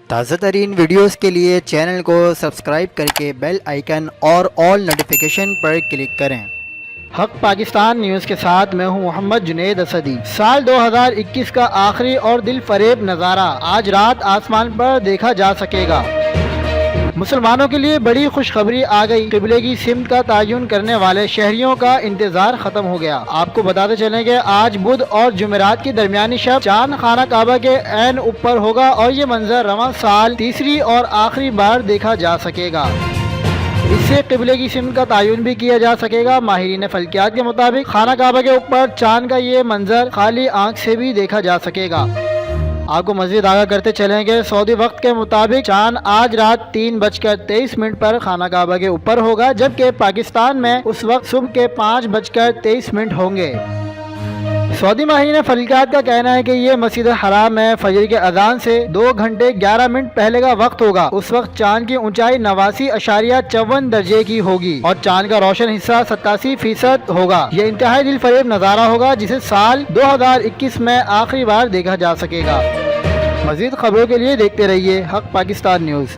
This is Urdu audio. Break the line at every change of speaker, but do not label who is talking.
تازہ ترین ویڈیوز کے لیے چینل کو سبسکرائب کر کے بیل آئیکن اور آل نوٹیفیکیشن پر کلک کریں۔ حق پاکستان نیوز کے ساتھ میں ہوں محمد جنید اسدی۔ سال 2021 کا آخری اور دل فریب نظارہ آج رات آسمان پر دیکھا جا سکے گا۔ مسلمانوں کے لیے بڑی خوشخبری آ گئی، قبلے کی سمت کا تعین کرنے والے شہریوں کا انتظار ختم ہو گیا۔ آپ کو بتاتے چلیں کہ آج بدھ اور جمعرات کی درمیانی شب چاند خانہ کعبہ کے عین اوپر ہوگا اور یہ منظر رواں سال تیسری اور آخری بار دیکھا جا سکے گا۔ اس سے قبلے کی سمت کا تعین بھی کیا جا سکے گا۔ ماہرین فلکیات کے مطابق خانہ کعبہ کے اوپر چاند کا یہ منظر خالی آنکھ سے بھی دیکھا جا سکے گا۔ آپ کو مزید آگاہ کرتے چلیں گے سعودی وقت کے مطابق چاند آج رات 3:23 پر خانہ کعبہ کے اوپر ہوگا، جبکہ پاکستان میں اس وقت صبح کے 5:23 ہوں گے۔ سعودی ماہرین فلکیات کا کہنا ہے کہ یہ مسجد حرام میں فجر کے اذان سے 2 گھنٹے 11 منٹ پہلے کا وقت ہوگا۔ اس وقت چاند کی اونچائی 89.54 درجے کی ہوگی اور چاند کا روشن حصہ 87% ہوگا۔ یہ انتہائی دل فریب نظارہ ہوگا جسے سال 2021 میں آخری بار دیکھا جا سکے گا۔ مزید خبروں کے لیے دیکھتے رہیے حق پاکستان نیوز۔